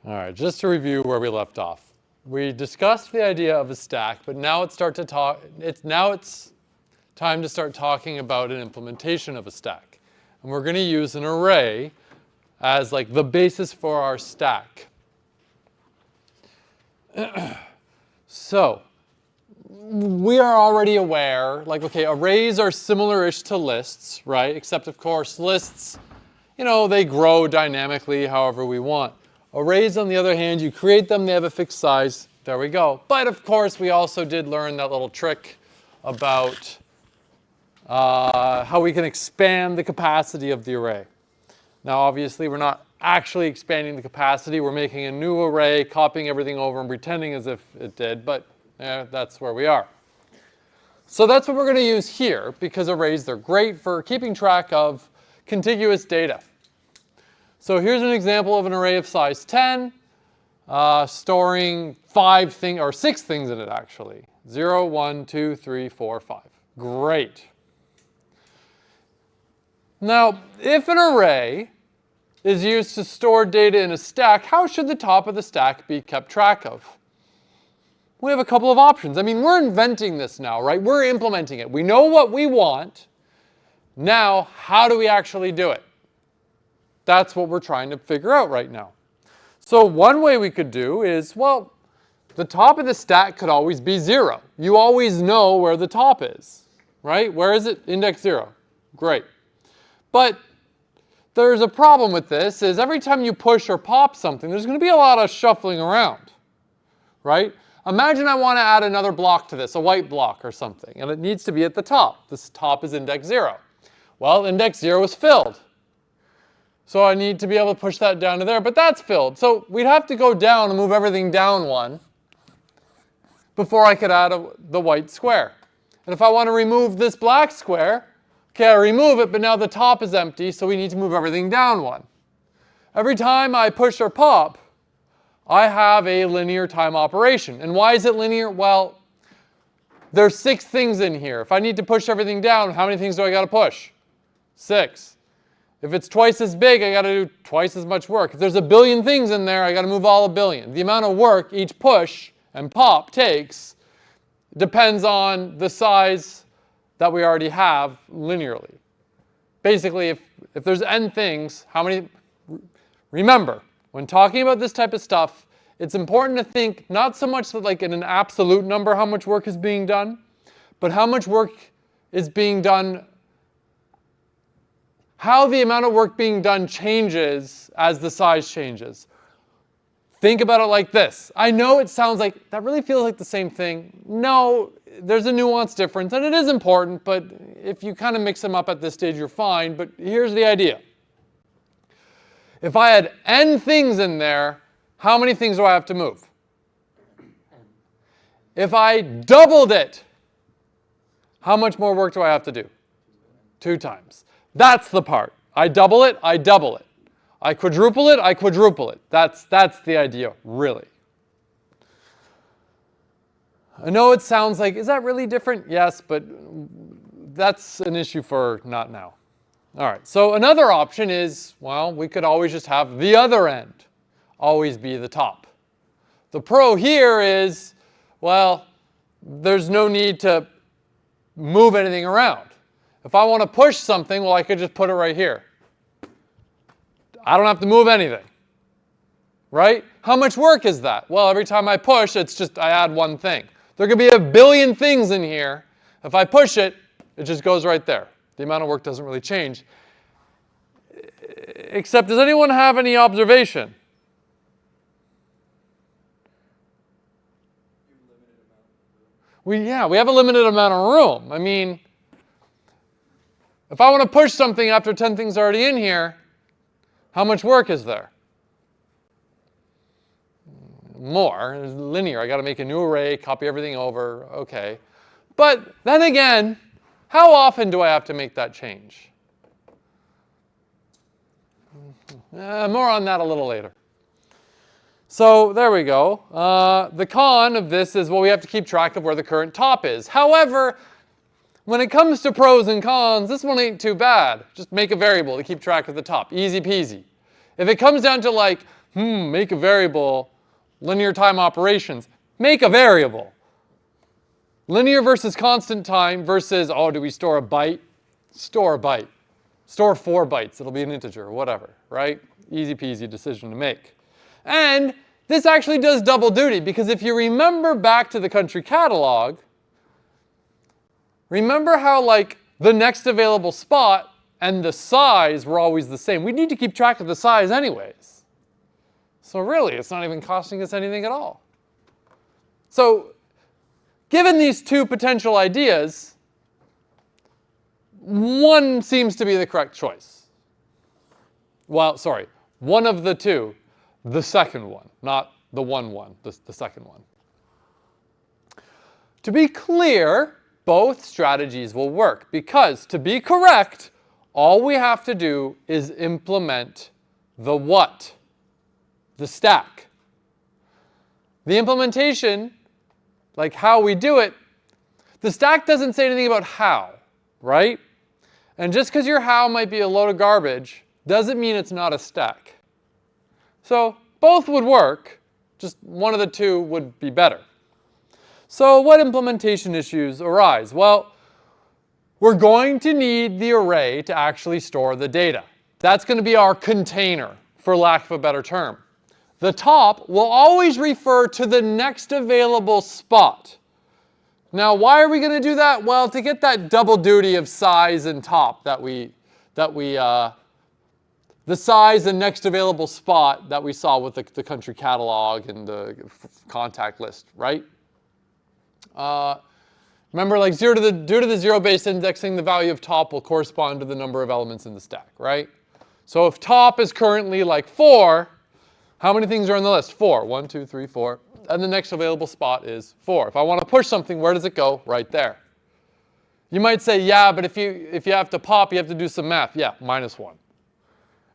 All right, just to review where we left off. We discussed the idea of a stack, but now it's time to start talking about an implementation of a stack. And we're going to use an array as like the basis for our stack. So we are already aware, like, okay, arrays are similar-ish to lists, right? Except, of course, lists, you know, they grow dynamically however we want. Arrays, on the other hand, you create them, they have a fixed size. There we go. But, of course, we also did learn that little trick about how we can expand the capacity of the array. Now, obviously, we're not actually expanding the capacity. We're making a new array, copying everything over, and pretending as if it did. But that's where we are. So that's what we're going to use here, because arrays, they're great for keeping track of contiguous data. So here's an example of an array of size 10, storing 6 things in it, actually. 0, 1, 2, 3, 4, 5. Great. Now, if an array is used to store data in a stack, how should the top of the stack be kept track of? We have a couple of options. I mean, we're inventing this now, right? We're implementing it. We know what we want. Now, how do we actually do it? That's what we're trying to figure out right now. So one way we could do is, well, the top of the stack could always be 0. You always know where the top is, right? Where is it? Index 0. Great. But there's a problem with this, is every time you push or pop something, there's going to be a lot of shuffling around, right? Imagine I want to add another block to this, a white block or something, and it needs to be at the top. This top is index 0. Well, index 0 is filled. So I need to be able to push that down to there, but that's filled. So we'd have to go down and move everything down 1 before I could add the white square. And if I want to remove this black square, okay, I remove it, but now the top is empty, so we need to move everything down 1. Every time I push or pop, I have a linear time operation. And why is it linear? Well, there's 6 things in here. If I need to push everything down, how many things do I got to push? 6. If it's twice as big, I got to do twice as much work. If there's a billion things in there, I got to move all a billion. The amount of work each push and pop takes depends on the size that we already have linearly. Basically, if there's n things, how many? Remember, when talking about this type of stuff, it's important to think not so much like in an absolute number how much work is being done, but how much work is being done, how the amount of work being done changes as the size changes. Think about it like this. I know it sounds like, that really feels like the same thing. No, there's a nuance difference, and it is important, but if you kind of mix them up at this stage, you're fine. But here's the idea. If I had n things in there, how many things do I have to move? If I doubled it, how much more work do I have to do? 2 times. That's the part. I double it, I double it. I quadruple it, I quadruple it. That's the idea, really. I know it sounds like, is that really different? Yes, but that's an issue for not now. All right, so another option is, well, we could always just have the other end always be the top. The pro here is, well, there's no need to move anything around. If I want to push something, well, I could just put it right here. I don't have to move anything, right? How much work is that? Well, every time I push, it's just I add 1 thing. There could be a billion things in here. If I push it, it just goes right there. The amount of work doesn't really change. Except, does anyone have any observation? We have a limited amount of room. I mean, if I want to push something after 10 things are already in here, how much work is there? More. It's linear. I got to make a new array, copy everything over. Okay. But then again, how often do I have to make that change? More on that a little later. So there we go. The con of this is, well, we have to keep track of where the current top is. However, when it comes to pros and cons, this one ain't too bad. Just make a variable to keep track of the top. Easy peasy. If it comes down to like Make a variable. Linear time operations. Make a variable. Linear versus constant time versus, oh, do we store a byte? Store a byte. Store 4 bytes. It'll be an integer or whatever, right? Easy peasy decision to make. And this actually does double duty, because if you remember back to the country catalog, remember how like the next available spot and the size were always the same. We need to keep track of the size anyways. So really, it's not even costing us anything at all. So given these two potential ideas, one seems to be the correct choice. Well, sorry, one of the two, the second one, not the the second one. To be clear, both strategies will work, because to be correct, all we have to do is implement the what? The stack. The implementation, like how we do it, the stack doesn't say anything about how, right? And just because your how might be a load of garbage doesn't mean it's not a stack. So both would work, just one of the two would be better. So what implementation issues arise? Well, we're going to need the array to actually store the data. That's going to be our container, for lack of a better term. The top will always refer to the next available spot. Now, why are we going to do that? Well, to get that double duty of size and top the size and next available spot that we saw with the country catalog and the contact list, right? Remember, like due to the zero-based indexing, the value of top will correspond to the number of elements in the stack, right? So if top is currently like 4, how many things are on the list? 4. 1, 2, 3, 4. And the next available spot is 4. If I want to push something, where does it go? Right there. You might say, yeah, but if you have to pop, you have to do some math. Yeah, -1.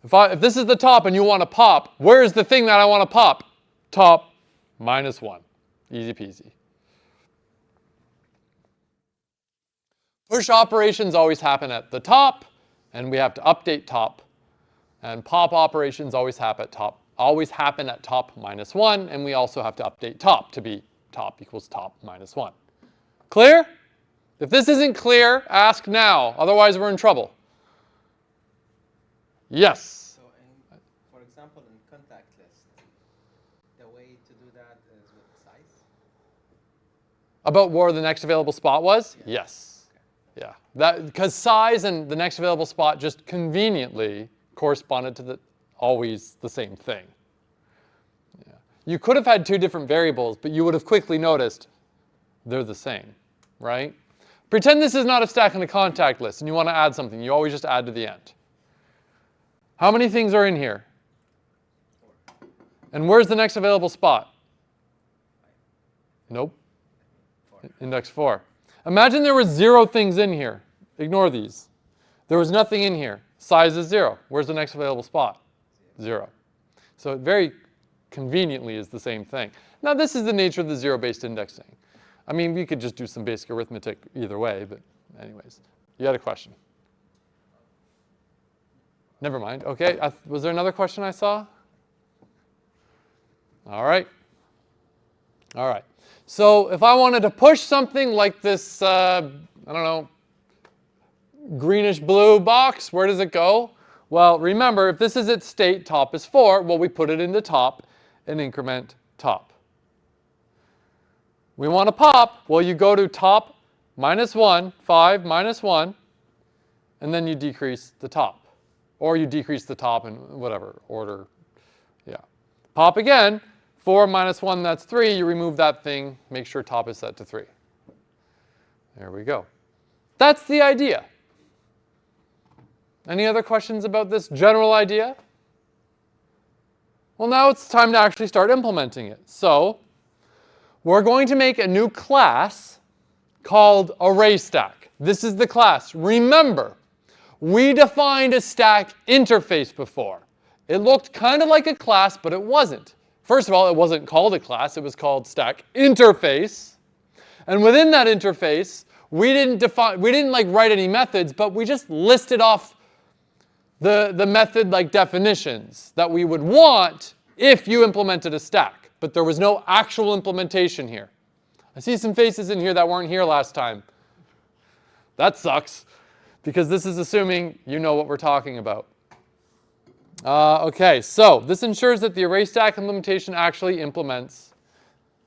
If this is the top and you want to pop, where's the thing that I want to pop? Top -1. Easy peasy. Push operations always happen at the top, and we have to update top. And pop operations always happen at top -1, and we also have to update top to be top equals top -1. Clear? If this isn't clear, ask now. Otherwise, we're in trouble. Yes? So, for example, in contact list, the way to do that is with size? About where the next available spot was? Yeah. Yes. Okay. Yeah. Because size and the next available spot just conveniently corresponded to always the same thing. Yeah. You could have had two different variables, but you would have quickly noticed they're the same, right? Pretend this is not a stack on a contact list and you want to add something. You always just add to the end. How many things are in here? 4. And where's the next available spot? 5. Nope. 4. Index 4. Imagine there were 0 things in here. Ignore these. There was nothing in here. Size is 0. Where's the next available spot? 0. So it very conveniently is the same thing. Now this is the nature of the zero-based indexing. I mean, we could just do some basic arithmetic either way, but anyways. You had a question? Never mind. Okay, was there another question I saw? All right. All right. So if I wanted to push something like this, I don't know, greenish blue box, where does it go? Well, remember, if this is its state, top is 4, well, we put it into top and increment top. We want to pop, well, you go to top -1, 5 -1, and then you decrease the top. Or you decrease the top in whatever order. Yeah. Pop again, 4 -1, that's 3. You remove that thing, make sure top is set to 3. There we go. That's the idea. Any other questions about this general idea? Well, now it's time to actually start implementing it. So we're going to make a new class called ArrayStack. This is the class. Remember, we defined a stack interface before. It looked kind of like a class, but it wasn't. First of all, it wasn't called a class. It was called stack interface. And within that interface, we didn't like write any methods, but we just listed off the method like definitions that we would want if you implemented a stack, but there was no actual implementation here. I see some faces in here that weren't here last time. That sucks, because this is assuming you know what we're talking about. Okay, so this ensures that the ArrayStack implementation actually implements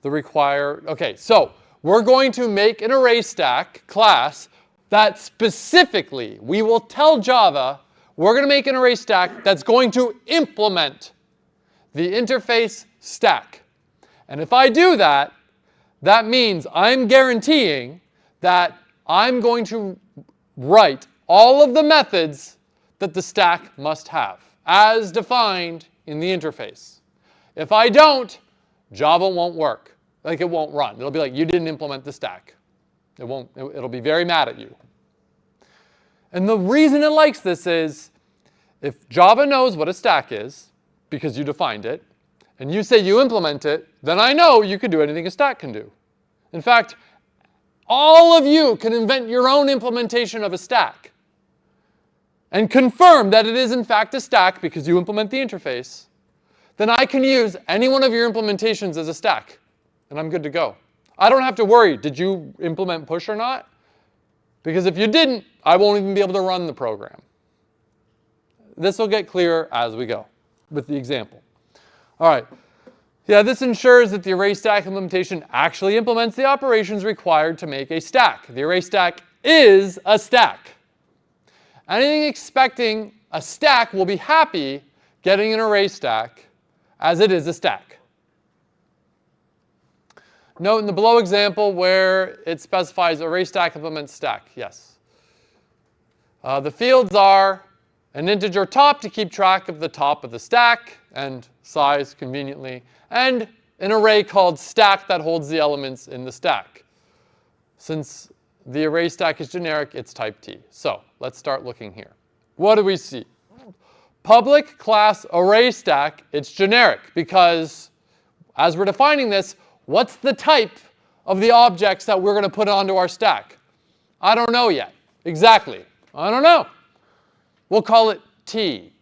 the required. Okay, so we're going to make an ArrayStack class that specifically, we will tell Java, we're going to make an ArrayStack that's going to implement the interface stack. And if I do that, that means I'm guaranteeing that I'm going to write all of the methods that the stack must have, as defined in the interface. If I don't, Java won't work. Like, it won't run. It'll be like, you didn't implement the stack. It'll be very mad at you. And the reason it likes this is, if Java knows what a stack is, because you defined it, and you say you implement it, then I know you can do anything a stack can do. In fact, all of you can invent your own implementation of a stack and confirm that it is in fact a stack because you implement the interface. Then I can use any one of your implementations as a stack, and I'm good to go. I don't have to worry, did you implement push or not? Because if you didn't, I won't even be able to run the program. This will get clearer as we go with the example. All right. Yeah, this ensures that the ArrayStack implementation actually implements the operations required to make a stack. The ArrayStack is a stack. Anything expecting a stack will be happy getting an ArrayStack, as it is a stack. Note in the below example where it specifies ArrayStack implements stack. Yes. The fields are an integer top to keep track of the top of the stack and size conveniently, and an array called stack that holds the elements in the stack. Since the ArrayStack is generic, it's type T. So let's start looking here. What do we see? Public class ArrayStack, it's generic because as we're defining this, what's the type of the objects that we're going to put onto our stack? I don't know yet. Exactly. I don't know. We'll call it T.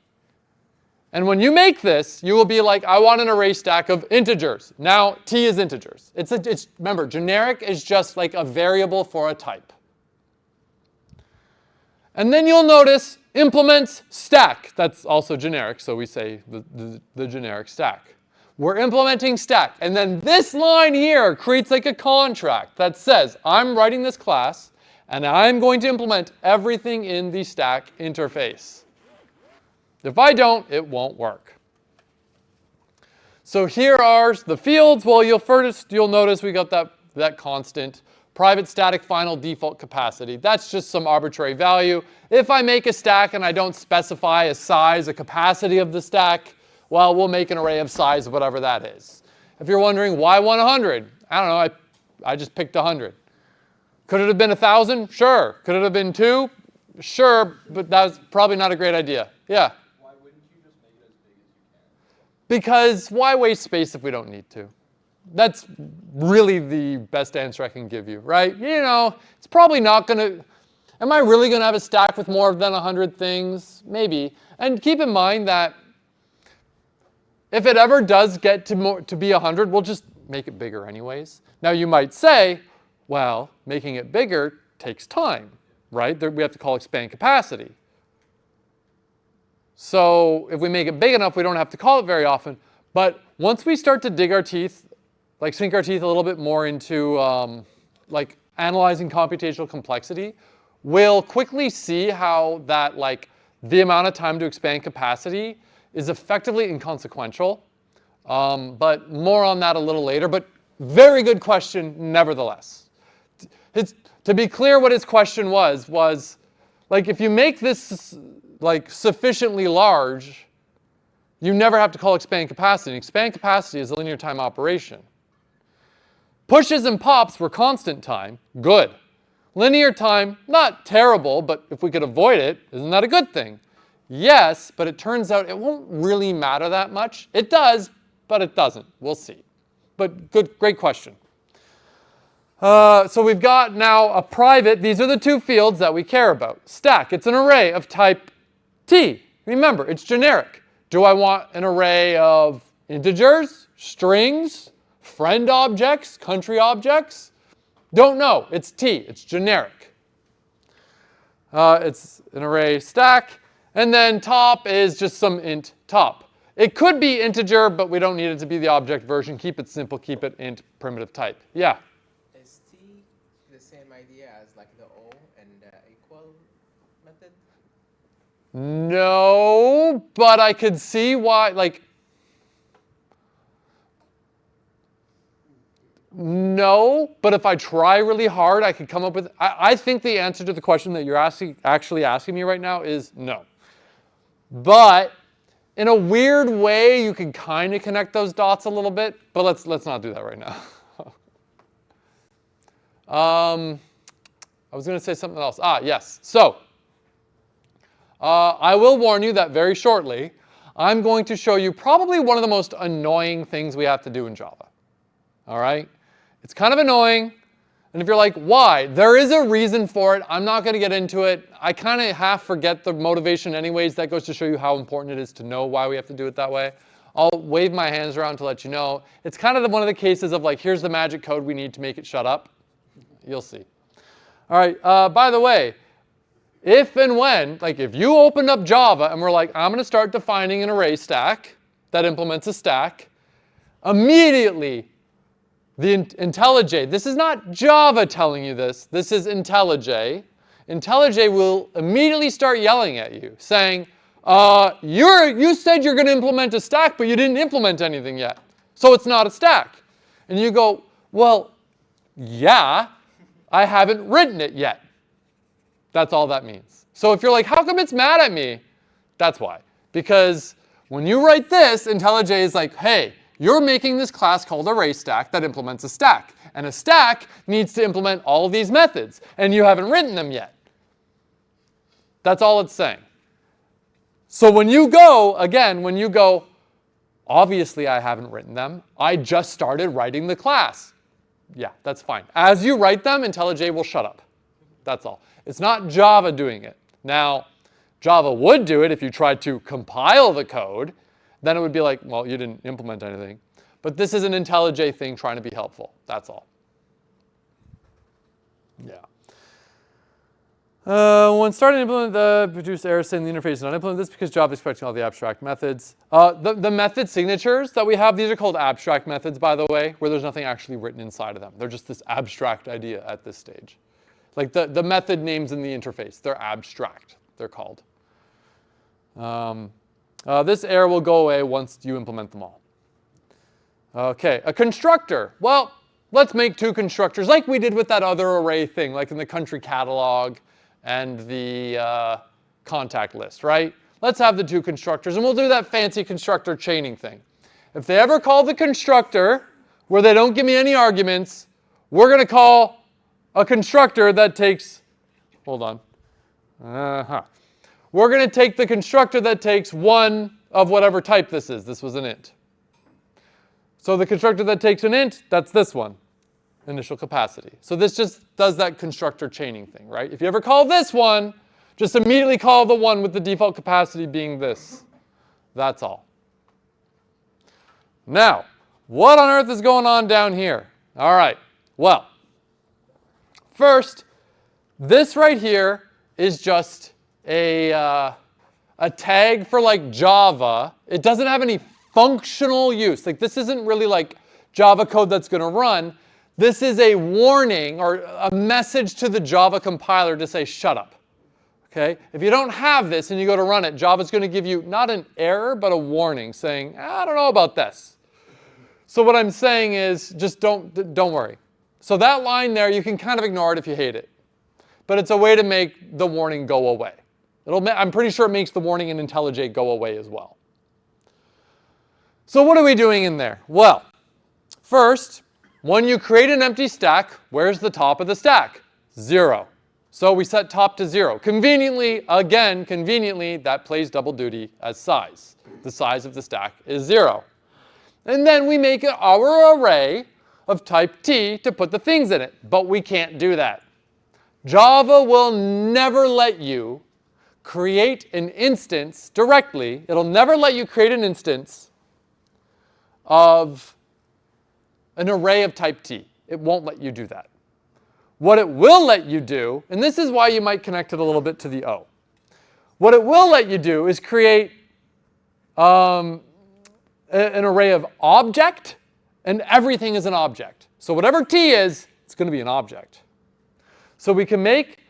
And when you make this, you will be like, I want an ArrayStack of integers. Now, T is integers. Remember, generic is just like a variable for a type. And then you'll notice implements stack. That's also generic, so we say the generic stack. We're implementing stack. And then this line here creates like a contract that says, I'm writing this class, and I'm going to implement everything in the stack interface. If I don't, it won't work. So here are the fields. Well, you'll notice we got that constant. Private static final default capacity. That's just some arbitrary value. If I make a stack and I don't specify a size, a capacity of the stack, well, we'll make an array of size, whatever that is. If you're wondering, why 100? I don't know, I just picked 100. Could it have been 1,000? Sure. Could it have been 2? Sure, but that was probably not a great idea. Yeah? Why wouldn't you just make it as big as you can? Because why waste space if we don't need to? That's really the best answer I can give you, right? You know, it's probably not going to, am I really going to have a stack with more than 100 things? Maybe. And keep in mind that if it ever does get to be 100, we'll just make it bigger anyways. Now you might say, well, making it bigger takes time, right? We have to call expand capacity. So if we make it big enough, we don't have to call it very often. But once we start to dig our teeth, like sink our teeth a little bit more into like analyzing computational complexity, we'll quickly see how that like the amount of time to expand capacity is effectively inconsequential. But more on that a little later. But very good question nevertheless. To be clear, what his question was like if you make this like sufficiently large, you never have to call expand capacity. And expand capacity is a linear time operation. Pushes and pops were constant time, good. Linear time, not terrible, but if we could avoid it, isn't that a good thing? Yes, but it turns out it won't really matter that much. It does, but it doesn't. We'll see. But great question. So we've got now a private, these are the two fields that we care about. Stack, it's an array of type T. Remember, it's generic. Do I want an array of Integers, strings, friend objects, country objects? Don't know. It's T. It's generic. It's an array stack. And then top is just some int top. It could be integer, but we don't need it to be the object version. Keep it simple. Keep it int primitive type. Yeah? Is T the same idea as like the O and the equal method? No, but I could see why, like, no, but if I try really hard, I could come up with, I think the answer to the question that you're actually asking me right now is no. But in a weird way, you can kind of connect those dots a little bit, but let's not do that right now. I was going to say something else. Yes. So, I will warn you that very shortly, I'm going to show you probably one of the most annoying things we have to do in Java. All right? It's kind of annoying. And if you're like, why? There is a reason for it. I'm not going to get into it. I kind of half forget the motivation anyways. That goes to show you how important it is to know why we have to do it that way. I'll wave my hands around to let you know. It's kind of one of the cases of like, here's the magic code we need to make it shut up. You'll see. All right. By the way, if and when, like if you opened up Java and we're like, I'm going to start defining an array stack that implements a stack, immediately the IntelliJ, this is not Java telling you this, this is IntelliJ. IntelliJ will immediately start yelling at you, saying, you said you're going to implement a stack, but you didn't implement anything yet. So it's not a stack. And you go, well, yeah, I haven't written it yet. That's all that means. So if you're like, how come it's mad at me? That's why. Because when you write this, IntelliJ is like, hey, you're making this class called ArrayStack that implements a stack. And a stack needs to implement all of these methods. And you haven't written them yet. That's all it's saying. So when you go, again, when you go, obviously I haven't written them. I just started writing the class. Yeah, that's fine. As you write them, IntelliJ will shut up. That's all. It's not Java doing it. Now, Java would do it if you tried to compile the code. Then it would be like, well, you didn't implement anything. But this is an IntelliJ thing trying to be helpful. That's all. Yeah. When starting to implement the produce error saying the interface is not implemented, this because Java is expecting all the abstract methods. The method signatures that we have, these are called abstract methods, by the way, where there's nothing actually written inside of them. They're just this abstract idea at this stage. Like the method names in the interface, they're abstract, they're called. This error will go away once you implement them all. Okay, a constructor. Well, let's make two constructors like we did with that other array thing, like in the country catalog and the contact list, right? Let's have the two constructors, and we'll do that fancy constructor chaining thing. If they ever call the constructor where they don't give me any arguments, we're going to call a constructor that takes, hold on. We're going to take the constructor that takes one of whatever type this is. This was an int. So the constructor that takes an int, that's this one, initial capacity. So this just does that constructor chaining thing, right? If you ever call this one, just immediately call the one with the default capacity being this. That's all. Now, what on earth is going on down here? All right, well, first, this right here is just a tag for like Java. It doesn't have any functional use. Like this isn't really like Java code that's going to run. This is a warning or a message to the Java compiler to say shut up. Okay? If you don't have this and you go to run it, Java's going to give you not an error but a warning saying, I don't know about this. So what I'm saying is just don't worry. So that line there, you can kind of ignore it if you hate it. But it's a way to make the warning go away. I'm pretty sure it makes the warning in IntelliJ go away as well. So what are we doing in there? Well, first, when you create an empty stack, where's the top of the stack? 0. So we set top to 0. Conveniently, again, conveniently, that plays double duty as size. The size of the stack is 0. And then we make our array of type T to put the things in it. But we can't do that. Java will never let you create an instance directly. It'll never let you create an instance of an array of type T. It won't let you do that. What it will let you do, and this is why you might connect it a little bit to the O. What it will let you do is create an array of object, and everything is an object. So whatever T is, it's going to be an object. So we can make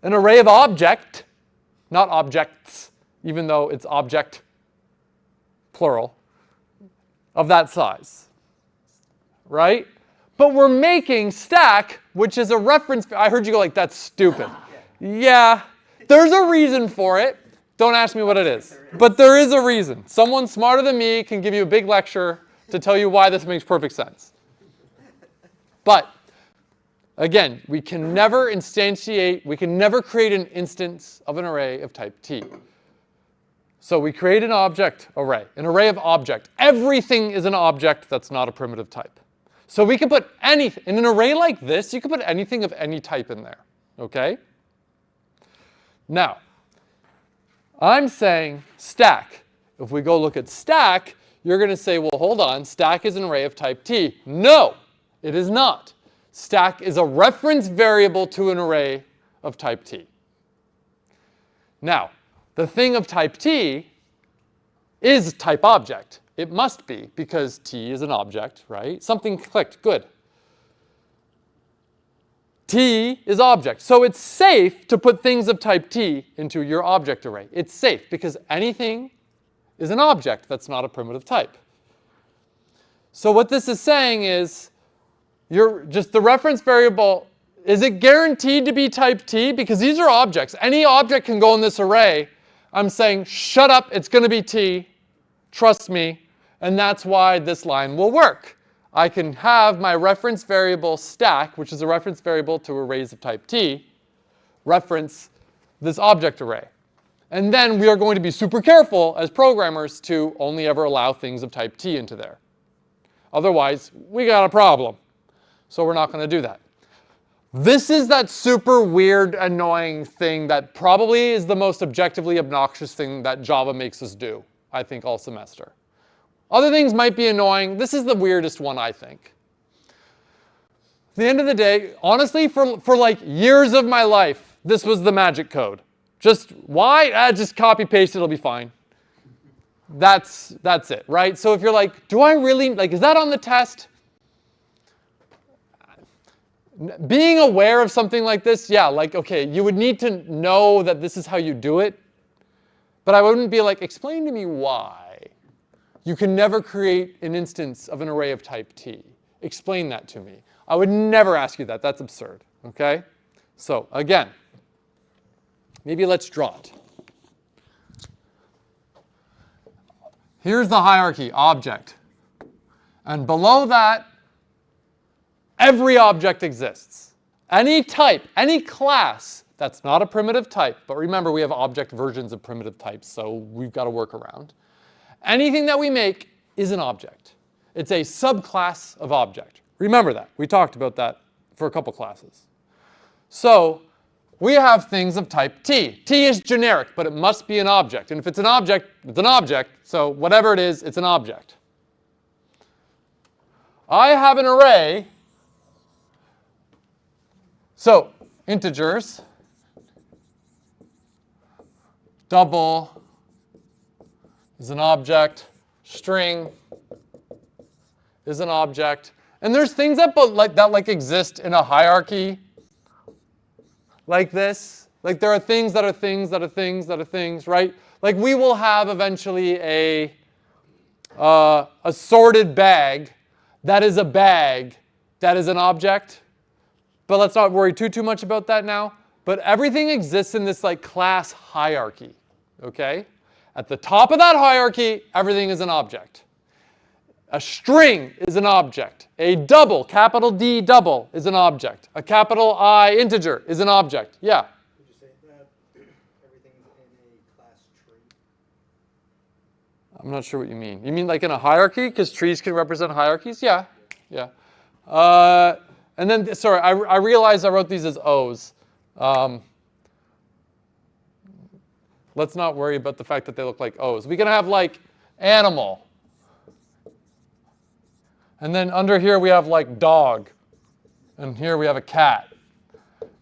an array of object, not objects, even though it's object, plural, of that size, right? But we're making stack, which is a reference. I heard you go like, that's stupid. Yeah, there's a reason for it. Don't ask me what it is. But there is a reason. Someone smarter than me can give you a big lecture to tell you why this makes perfect sense. But again, we can never instantiate, we can never create an instance of an array of type T. So we create an object array, an array of object. Everything is an object that's not a primitive type. So we can put anything, in an array like this, you can put anything of any type in there, okay? Now, I'm saying stack. If we go look at stack, you're going to say, well, hold on, stack is an array of type T. No, it is not. Stack is a reference variable to an array of type T. Now, the thing of type T is type object. It must be, because T is an object, right? Something clicked, good. T is object. So it's safe to put things of type T into your object array. It's safe because anything is an object that's not a primitive type. So what this is saying is, just the reference variable, is it guaranteed to be type T? Because these are objects. Any object can go in this array. I'm saying, shut up, it's going to be T. Trust me. And that's why this line will work. I can have my reference variable stack, which is a reference variable to arrays of type T, reference this object array. And then we are going to be super careful as programmers to only ever allow things of type T into there. Otherwise, we got a problem. So we're not going to do that. This is that super weird, annoying thing that probably is the most objectively obnoxious thing that Java makes us do, I think, all semester. Other things might be annoying. This is the weirdest one, I think. At the end of the day, honestly, for like years of my life, this was the magic code. Just why? Just copy paste, it'll be fine. That's it, right? So if you're like, do I really, like, is that on the test? Being aware of something like this, yeah, like, okay, you would need to know that this is how you do it. But I wouldn't be like, explain to me why. You can never create an instance of an array of type T. Explain that to me. I would never ask you that. That's absurd, okay? So again, maybe let's draw it. Here's the hierarchy, object. And below that, every object exists. Any type, any class that's not a primitive type, but remember we have object versions of primitive types, so we've got to work around. Anything that we make is an object. It's a subclass of object. Remember that. We talked about that for a couple classes. So we have things of type T. T is generic, but it must be an object. And if it's an object, it's an object. So whatever it is, it's an object. I have an array. So integers, double is an object, string is an object. And there's things that exist in a hierarchy like this. Like there are things that are things that are things that are things, right? Like we will have eventually a sorted bag that is a bag that is an object. But let's not worry too much about that now. But everything exists in this like class hierarchy, okay? At the top of that hierarchy, everything is an object. A string is an object. A double, capital D double, is an object. A capital I integer is an object. Yeah? Would you say that everything's in a class tree? I'm not sure what you mean. You mean like in a hierarchy? Because trees can represent hierarchies? Yeah. Yeah. And then, sorry, I realized I wrote these as O's. Let's not worry about the fact that they look like O's. We can have like animal And then under here we have like dog. And here we have a cat.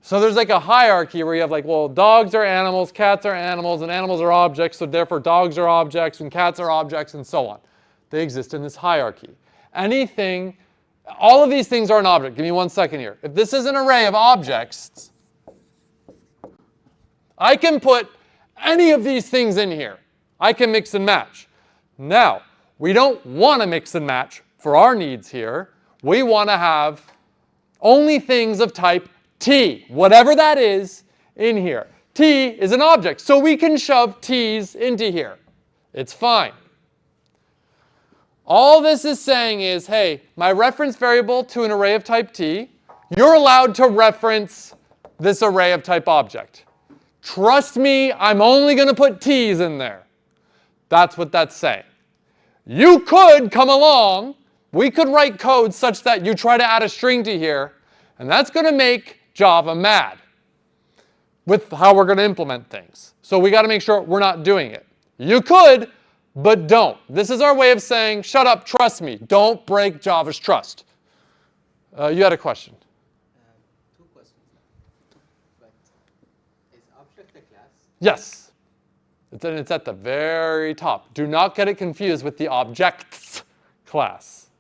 So there's like a hierarchy where you have like, well, dogs are animals, cats are animals, and animals are objects, so therefore dogs are objects, and cats are objects, and so on. They exist in this hierarchy. Anything, all of these things are an object. Give me 1 second here. If this is an array of objects, I can put any of these things in here. I can mix and match. Now, we don't want to mix and match for our needs here. We want to have only things of type T, whatever that is, in here. T is an object, so we can shove T's into here. It's fine. All this is saying is, hey, my reference variable to an array of type T, you're allowed to reference this array of type object. Trust me, I'm only going to put T's in there. That's what that's saying. You could come along, we could write code such that you try to add a string to here, and that's going to make Java mad with how we're going to implement things. So we got to make sure we're not doing it. You could, but don't. This is our way of saying, shut up, trust me. Don't break Java's trust. You had a question. Two questions now. But is object a class? Yes. It's at the very top. Do not get it confused with the objects class.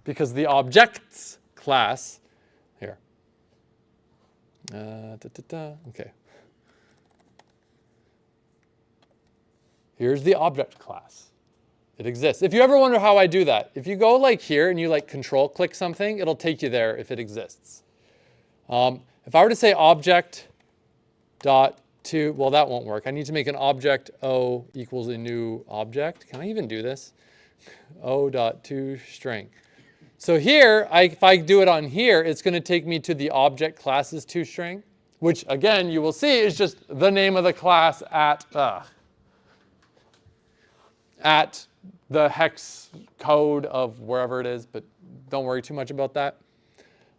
Because the objects class, here. Okay. Here's the object class. It exists. If you ever wonder how I do that, if you go like here and you like control click something, it'll take you there if it exists. If I were to say object dot to, well, that won't work. I need to make an object O equals a new object. Can I even do this? O dot to string. So here, if I do it on here, it's going to take me to the object class's toString, which again, you will see is just the name of the class at the hex code of wherever it is, but don't worry too much about that.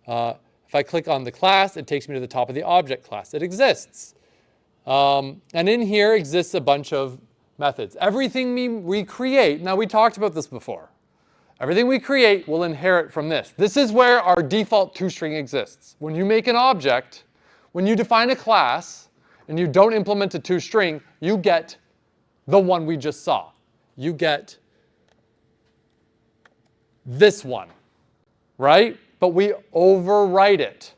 If I click on the class, it takes me to the top of the object class. It exists. And in here exists a bunch of methods. Everything we create, now we talked about this before. Everything we create will inherit from this. This is where our default toString exists. When you make an object, when you define a class, and you don't implement a toString, you get the one we just saw. You get this one, right? But we overwrite it.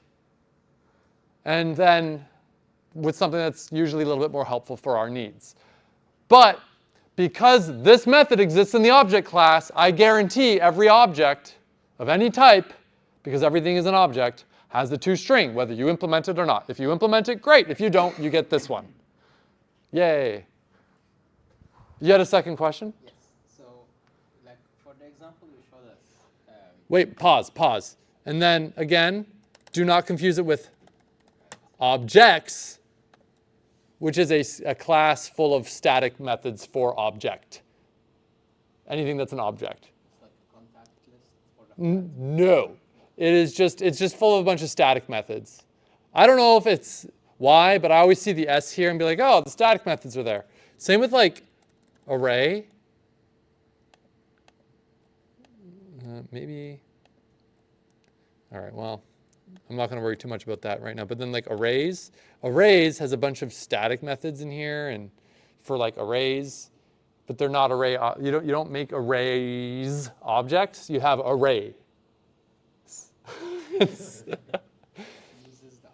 And then with something that's usually a little bit more helpful for our needs. But because this method exists in the object class, I guarantee every object of any type, because everything is an object, has the toString, whether you implement it or not. If you implement it, great. If you don't, you get this one. Yay. You had a second question? Yes. So, like for the example you showed us. Wait, pause. And then again, do not confuse it with objects, which is a class full of static methods for object. Anything that's an object. It's like a contact list for the No. It's just full of a bunch of static methods. I don't know if it's why, but I always see the S here and be like, oh, the static methods are there. Same with like array. Maybe. All right, well, I'm not going to worry too much about that right now. But then like arrays has a bunch of static methods in here and for like arrays, but they're not array. You don't make arrays objects. You have array. uses the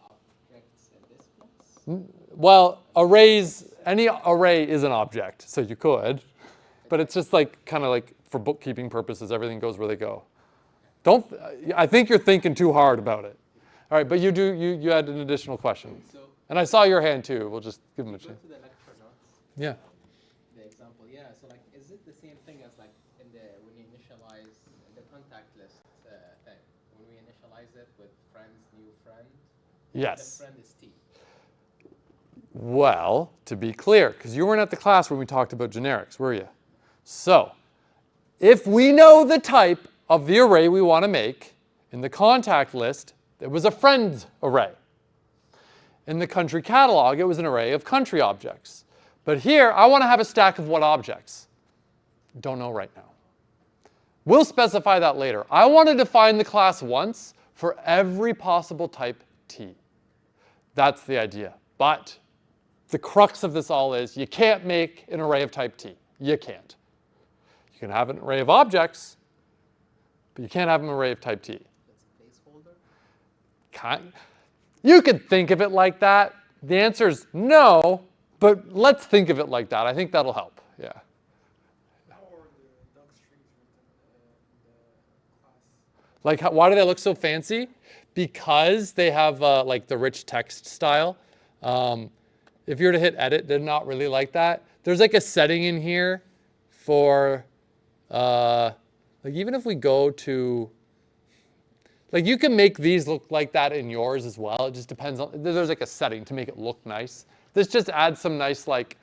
objects in this class. Well, any array is an object, so you could, but it's just like kind of like for bookkeeping purposes, everything goes where they go. I think you're thinking too hard about it. All right, but you had an additional question. So, And I saw your hand too. We'll just give him a go chance. to the lecture notes. Yeah. The example, yeah. So like, is it the same thing as like when you initialize the contact list thing? When we initialize it with friends, new friend. Yes. The friend is T. Well, to be clear, because you weren't at the class when we talked about generics, were you? So, if we know the type of the array we want to make, in the contact list, it was a friends array. In the country catalog, it was an array of country objects. But here, I want to have a stack of what objects? Don't know right now. We'll specify that later. I want to define the class once for every possible type T. That's the idea. But the crux of this all is you can't make an array of type T. You can't. You can have an array of objects, but you can't have an array of type T. That's a placeholder? You could think of it like that. The answer is no, but let's think of it like that. I think that'll help. Yeah. Or the doc strings written in the class. Like, why do they look so fancy? Because they have like the rich text style. If you were to hit edit, they're not really like that. There's like a setting in here for, like even if we go to, like you can make these look like that in yours as well. It just depends on, there's like a setting to make it look nice. This just adds some nice like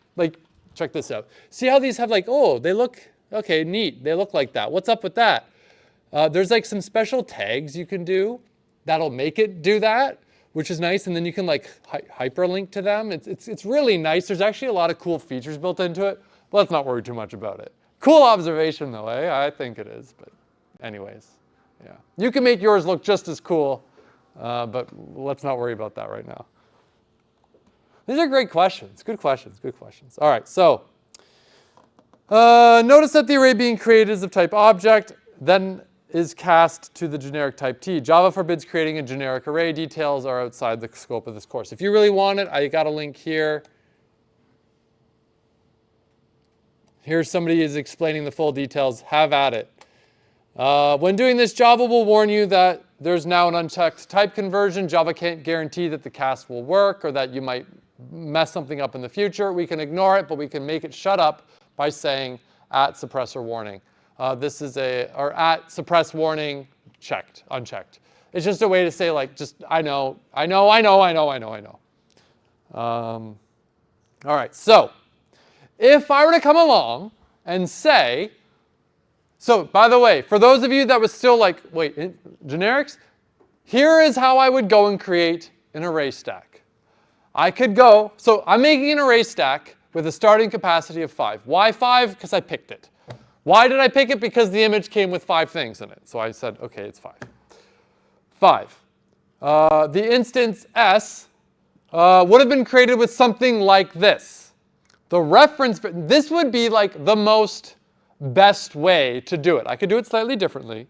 check this out. See how these have like, oh, they look, okay, neat. They look like that. What's up with that? There's like some special tags you can do that'll make it do that, which is nice. And then you can like hyperlink to them. It's really nice. There's actually a lot of cool features built into it. But let's not worry too much about it. Cool observation though, eh? I think it is, but anyways, yeah. You can make yours look just as cool, but let's not worry about that right now. These are great questions. Good questions, good questions. All right, so notice that the array being created is of type object, then is cast to the generic type T. Java forbids creating a generic array. Details are outside the scope of this course. If you really want it, I got a link here. Here's somebody is explaining the full details. Have at it. When doing this, Java will warn you that there's now an unchecked type conversion. Java can't guarantee that the cast will work or that you might mess something up in the future. We can ignore it, but we can make it shut up by saying @suppressor warning. This is or @suppress warning checked, unchecked. It's just a way to say like, just I know. All right, so if I were to come along and say, so by the way, for those of you that was still like, wait, generics? Here is how I would go and create an array stack. I could go, so I'm making an array stack with a starting capacity of 5. Why 5? Because I picked it. Why did I pick it? Because the image came with 5 things in it. So I said, okay, it's 5. 5. The instance S would have been created with something like this. The reference, this would be like the most best way to do it. I could do it slightly differently.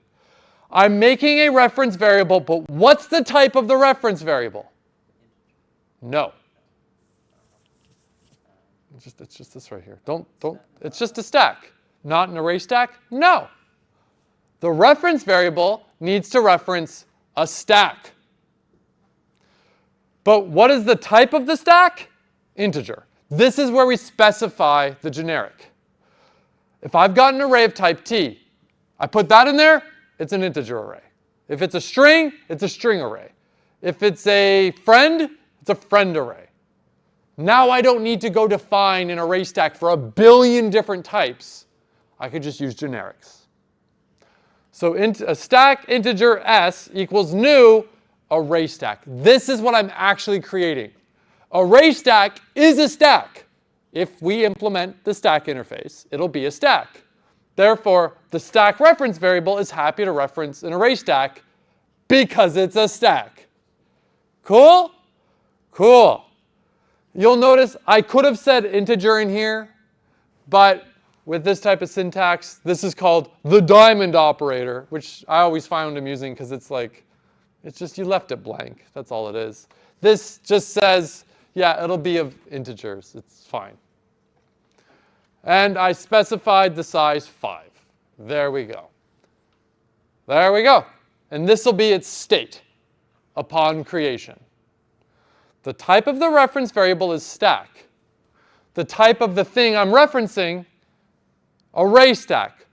I'm making a reference variable, but what's the type of the reference variable? No. It's just this right here. Don't, it's just a stack. Not an array stack? No. The reference variable needs to reference a stack. But what is the type of the stack? Integer. This is where we specify the generic. If I've got an array of type T, I put that in there, it's an integer array. If it's a string, it's a string array. If it's a friend, it's a friend array. Now I don't need to go define an array stack for a billion different types. I could just use generics. So a stack integer S equals new array stack. This is what I'm actually creating. Array stack is a stack. If we implement the stack interface, it'll be a stack. Therefore, the stack reference variable is happy to reference an array stack because it's a stack. Cool? Cool. You'll notice I could have said integer in here, but with this type of syntax, this is called the diamond operator, which I always found amusing because it's like, it's just you left it blank. That's all it is. This just says, yeah, it'll be of integers. It's fine. And I specified the size 5. There we go. There we go. And this will be its state upon creation. The type of the reference variable is stack. The type of the thing I'm referencing, array stack.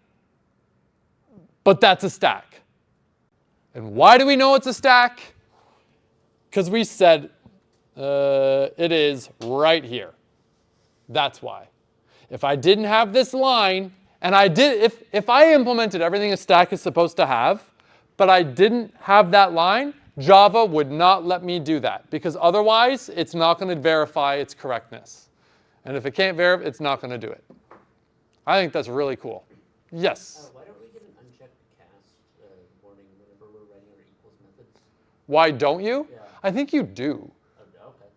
But that's a stack. And why do we know it's a stack? Because we said it is right here. That's why. If I didn't have this line, and if I implemented everything a stack is supposed to have, but I didn't have that line, Java would not let me do that, because otherwise it's not going to verify its correctness. And if it can't verify, it's not going to do it. I think that's really cool. Yes? Why don't we get an unchecked warning whenever we're writing our equals methods? Why don't you? Yeah. I think you do. Okay.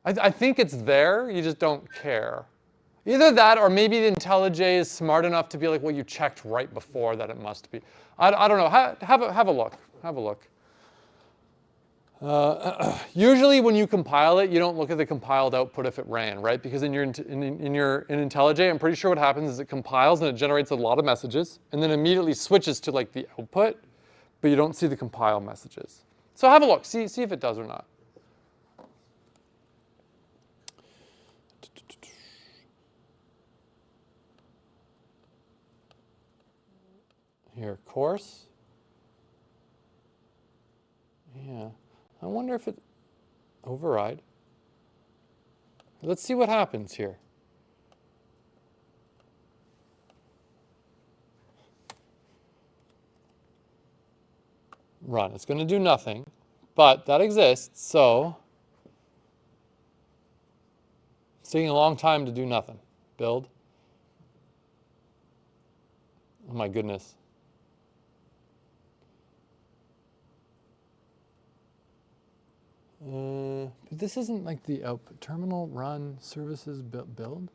I think it's there, you just don't care. Either that, or maybe the IntelliJ is smart enough to be like, well, you checked right before that it must be. I don't know. Have a look. Have a look. Usually, when you compile it, you don't look at the compiled output if it ran, right? Because in IntelliJ, I'm pretty sure what happens is it compiles and it generates a lot of messages, and then immediately switches to like the output, but you don't see the compile messages. So have a look. See if it does or not. Here, course. Yeah, I wonder if it override. Let's see what happens here. Run. It's going to do nothing, but that exists, so it's taking a long time to do nothing. Build. Oh my goodness. But this isn't like the output. Terminal, run, services, build.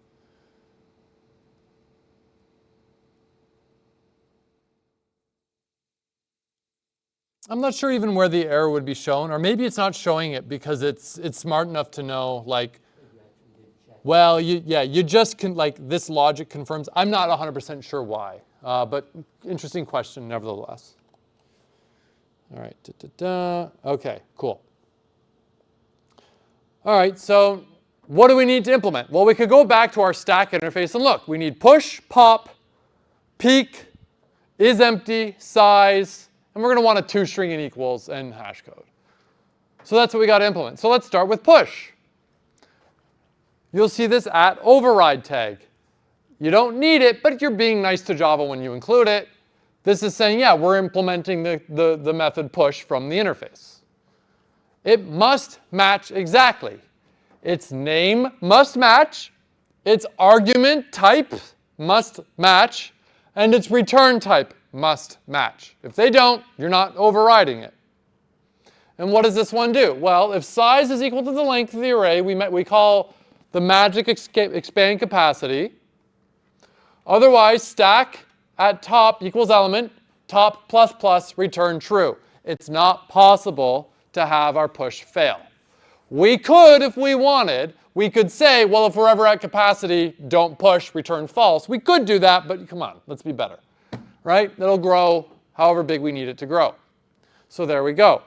I'm not sure even where the error would be shown, or maybe it's not showing it because it's smart enough to know, like, well, you just can, like, this logic confirms. I'm not 100% sure why, but interesting question nevertheless. All right, okay, cool. All right, so what do we need to implement? Well, we could go back to our stack interface and look. We need push, pop, peak, is empty, size, and we're going to want a toString and equals and hash code. So that's what we got to implement. So let's start with push. You'll see this at override tag. You don't need it, but you're being nice to Java when you include it. This is saying, yeah, we're implementing the method push from the interface. It must match exactly. Its name must match, its argument type must match, and its return type must match. If they don't, you're not overriding it. And what does this one do? Well, if size is equal to the length of the array, we call the magic expand capacity. Otherwise, stack at top equals element, top plus plus, return true. It's not possible to have our push fail. We could, if we wanted, we could say, well, if we're ever at capacity, don't push, return false. We could do that, but come on, let's be better, right? It'll grow however big we need it to grow. So there we go.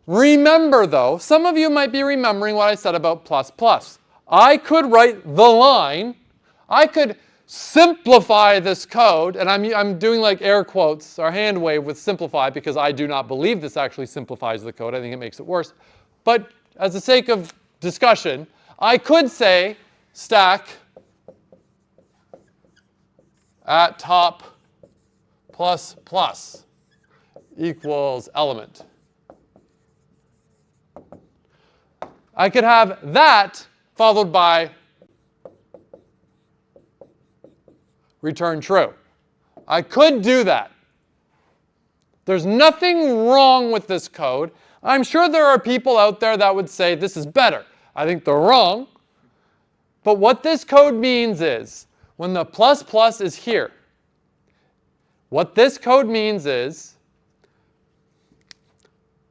Remember, though, some of you might be remembering what I said about plus plus. I could write the line. I could simplify this code, and I'm doing like air quotes or hand wave with simplify because I do not believe this actually simplifies the code. I think it makes it worse. But as the sake of discussion, I could say stack at top plus plus equals element. I could have that followed by return true. I could do that. There's nothing wrong with this code. I'm sure there are people out there that would say this is better. I think they're wrong. But what this code means is when the plus plus is here, what this code means is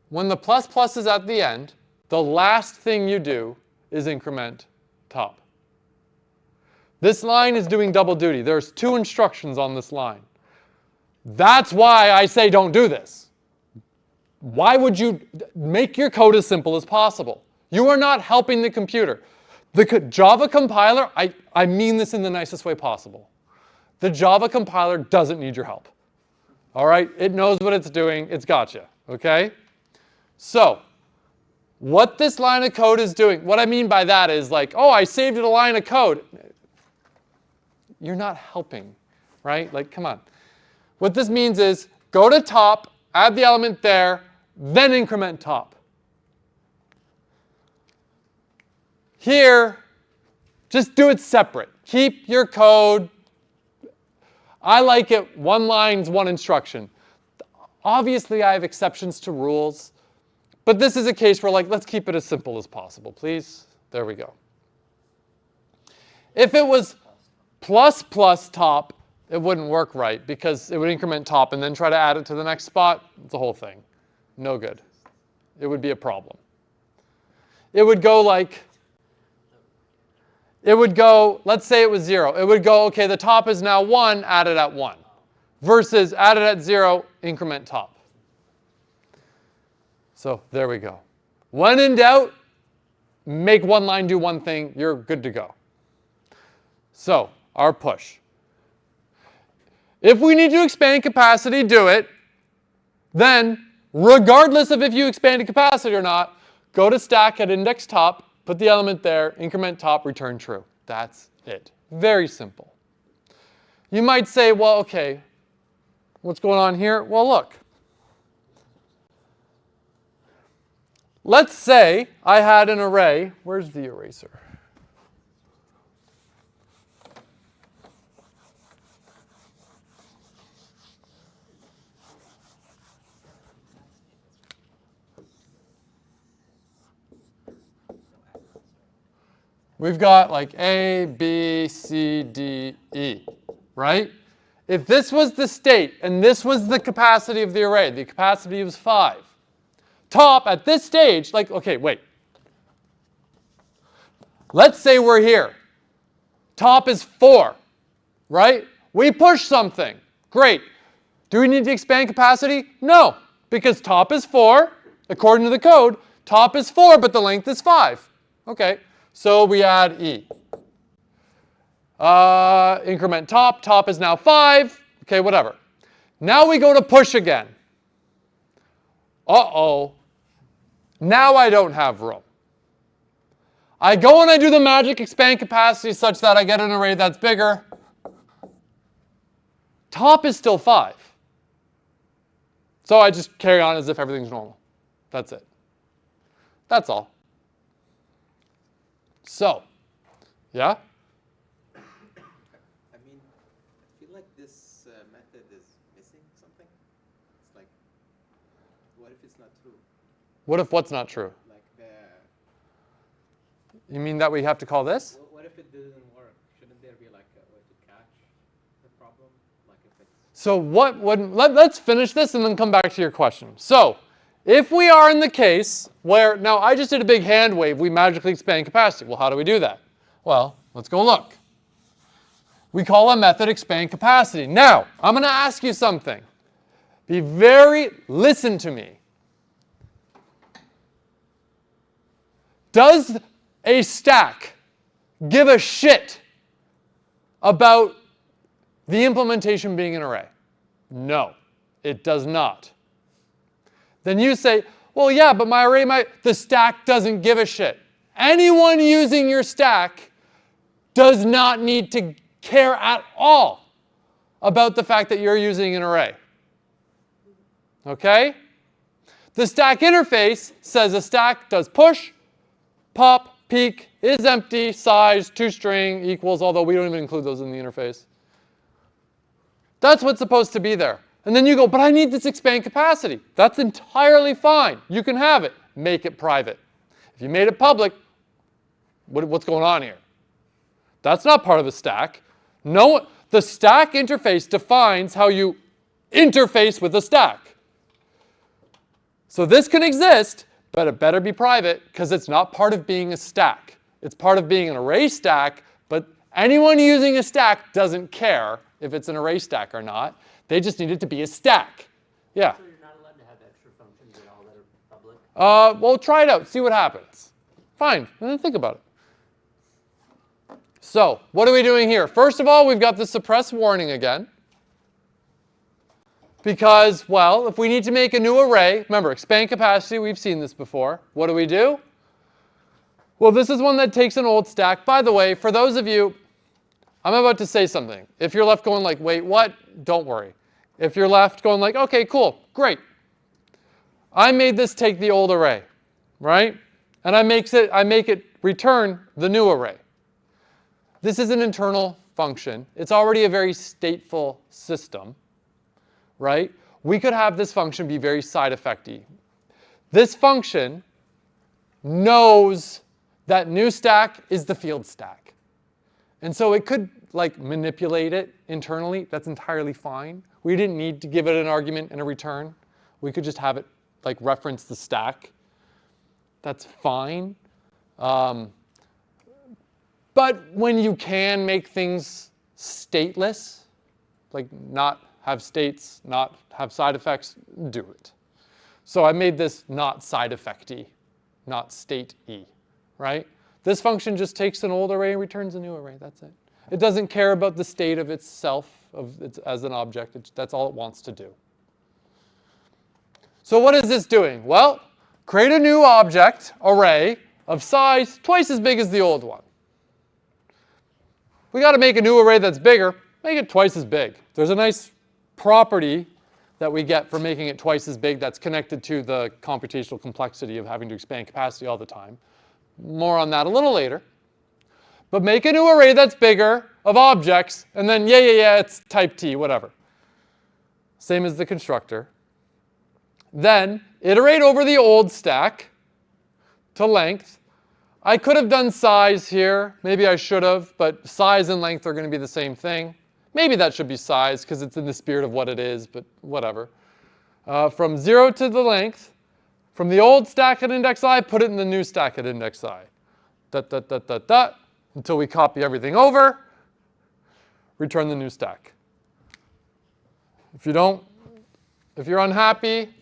when the plus plus is at the end, the last thing you do is increment top. This line is doing double duty. There's two instructions on this line. That's why I say don't do this. Why would you make your code as simple as possible? You are not helping the computer. The Java compiler, I mean this in the nicest way possible. The Java compiler doesn't need your help. All right? It knows what it's doing. It's got you. Okay? So, what this line of code is doing, what I mean by that is like, oh, I saved it a line of code. You're not helping, right? Like, come on. What this means is go to top, add the element there, then increment top. Here, just do it separate. Keep your code. I like it 1 line, 1 instruction. Obviously, I have exceptions to rules, but this is a case where, like, let's keep it as simple as possible, please. There we go. If it was plus plus top, it wouldn't work right because it would increment top and then try to add it to the next spot. It's a whole thing. No good. It would be a problem. It would go like, it would go, let's say it was 0. It would go, okay, the top is now 1, add it at 1. Versus add it at 0, increment top. So there we go. When in doubt, make 1 line do 1 thing. You're good to go. So our push. If we need to expand capacity, do it. Then, regardless of if you expanded capacity or not, go to stack at index top, put the element there, increment top, return true. That's it. Very simple. You might say, well, okay, what's going on here? Well, look. Let's say I had an array. Where's the eraser? We've got like A, B, C, D, E, right? If this was the state and this was the capacity of the array, the capacity was 5. Top at this stage, like, okay, wait. Let's say we're here. Top is 4, right? We push something. Great. Do we need to expand capacity? No, because top is 4. According to the code, top is 4, but the length is 5. Okay. So we add E. Increment top. Top is now 5. Okay, whatever. Now we go to push again. Uh-oh. Now I don't have room. I go and I do the magic expand capacity such that I get an array that's bigger. Top is still 5. So I just carry on as if everything's normal. That's it. That's all. So, yeah? I mean, I feel like this method is missing something. It's like, what if it's not true? What if what's not true? Like You mean that we have to call this? what if it didn't work? Shouldn't there be like a way to catch the problem? Like if it's So what would, let's finish this and then come back to your question. So, if we are in the case where, now I just did a big hand wave, we magically expand capacity. Well, how do we do that? Well, let's go look. We call a method expand capacity. Now, I'm going to ask you something. Listen to me. Does a stack give a shit about the implementation being an array? No, it does not. Then you say, well, yeah, but my array, the stack doesn't give a shit. Anyone using your stack does not need to care at all about the fact that you're using an array. Okay? The stack interface says a stack does push, pop, peek, is empty, size, toString, equals, although we don't even include those in the interface. That's what's supposed to be there. And then you go, but I need this expand capacity. That's entirely fine. You can have it. Make it private. If you made it public, what's going on here? That's not part of the stack. No, the stack interface defines how you interface with the stack. So this can exist, but it better be private because it's not part of being a stack. It's part of being an array stack, but anyone using a stack doesn't care if it's an array stack or not. They just need it to be a stack. Yeah? So you're not allowed to have extra functions at all that are public? Well, try it out. See what happens. Fine. And then think about it. So, what are we doing here? First of all, we've got the suppress warning again. Because, well, if we need to make a new array, remember, expand capacity, we've seen this before. What do? Well, this is one that takes an old stack. By the way, for those of you, I'm about to say something. If you're left going like, wait, what? Don't worry. If you're left going like, okay, cool, great. I made this take the old array, right? And I make it return the new array. This is an internal function, it's already a very stateful system, right? We could have this function be very side effecty. This function knows that new stack is the field stack. And so it could like manipulate it internally. That's entirely fine. We didn't need to give it an argument and a return. We could just have it like reference the stack. That's fine. But when you can make things stateless, like not have states, not have side effects, do it. So I made this not side effecty, not state-y, right? This function just takes an old array and returns a new array. That's it. It doesn't care about the state of itself as an object. That's all it wants to do. So what is this doing? Well, create a new object array of size twice as big as the old one. We got to make a new array that's bigger. Make it twice as big. There's a nice property that we get for making it twice as big that's connected to the computational complexity of having to expand capacity all the time. More on that a little later. But make a new array that's bigger of objects, and then yeah, it's type T, whatever. Same as the constructor. Then iterate over the old stack to length. I could have done size here. Maybe I should have, but size and length are going to be the same thing. Maybe that should be size because it's in the spirit of what it is, but whatever. From 0 to the length, from the old stack at index I, put it in the new stack at index I. Until we copy everything over, return the new stack. If you're unhappy,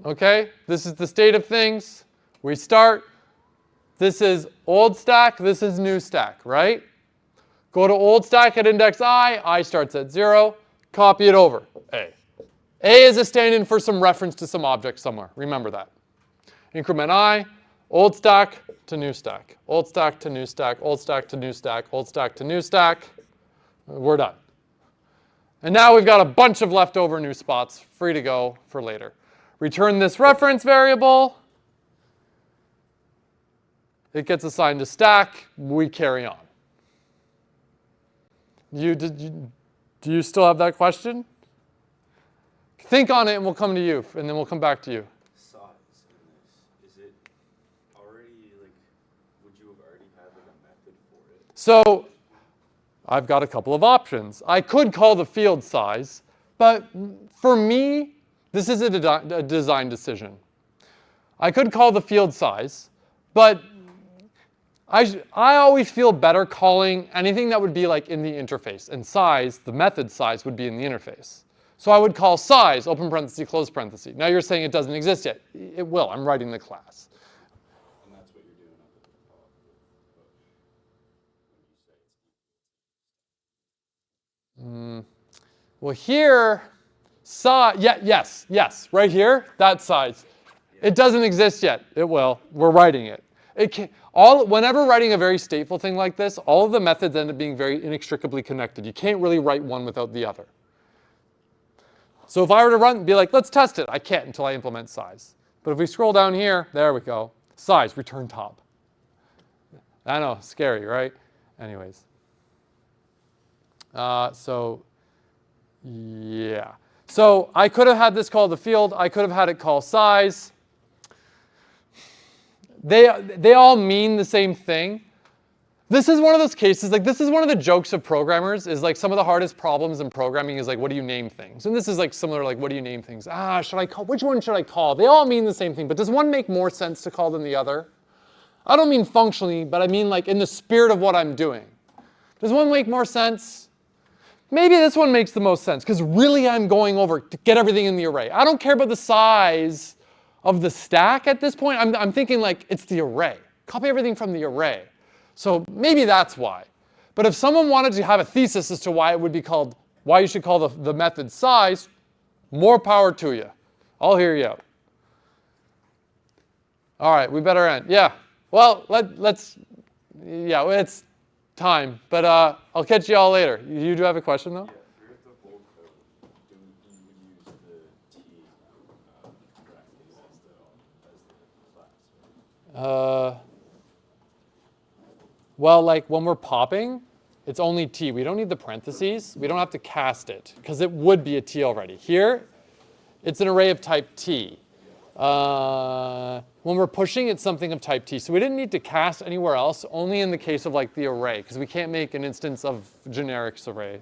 okay, this is the state of things. We start. This is old stack, this is new stack, right? Go to old stack at index I starts at 0, copy it over, A. A is a stand-in for some reference to some object somewhere, remember that. Increment I, old stack to new stack, old stack to new stack, old stack to new stack, old stack to new stack. We're done. And now we've got a bunch of leftover new spots free to go for later. Return this reference variable. It gets assigned to stack. We carry on. Do you still have that question? Think on it and we'll come to you, and then we'll come back to you. Size in this, is it already, like, would you have already had like a method for it? So I've got a couple of options. I could call the field size, but for me, this is a design decision. I could call the field size, but I always feel better calling anything that would be like in the interface. And size, the method size, would be in the interface. So I would call size, open parenthesis, close parenthesis. Now you're saying it doesn't exist yet. It will. I'm writing the class. And that's what you're doing on the when you say it's Well, here, size, yes, right here, that size. It doesn't exist yet. It will. We're writing it. Whenever writing a very stateful thing like this, all of the methods end up being very inextricably connected. You can't really write one without the other. So if I were to be like, let's test it, I can't until I implement size. But if we scroll down here, there we go. Size, return top. I know, scary, right? Anyways. So I could have had this called the field. I could have had it call size. They all mean the same thing. This is one of those cases, like this is one of the jokes of programmers, is like some of the hardest problems in programming is like, what do you name things? And this is like similar, like, what do you name things? Which one should I call? They all mean the same thing, but does one make more sense to call than the other? I don't mean functionally, but I mean like in the spirit of what I'm doing. Does one make more sense? Maybe this one makes the most sense, because really I'm going over to get everything in the array. I don't care about the size of the stack at this point. I'm thinking like it's the array. Copy everything from the array. So maybe that's why. But if someone wanted to have a thesis as to why you should call the method size, more power to you. I'll hear you out. All right, we better end. Yeah. Well, it's time. But I'll catch you all later. You do have a question though? Yeah, if you're at the whole code, you would use the T practice as the class, Well, like when we're popping, it's only T. We don't need the parentheses. We don't have to cast it because it would be a T already. Here, it's an array of type T. When we're pushing, it's something of type T. So we didn't need to cast anywhere else, only in the case of like the array, because we can't make an instance of generics array.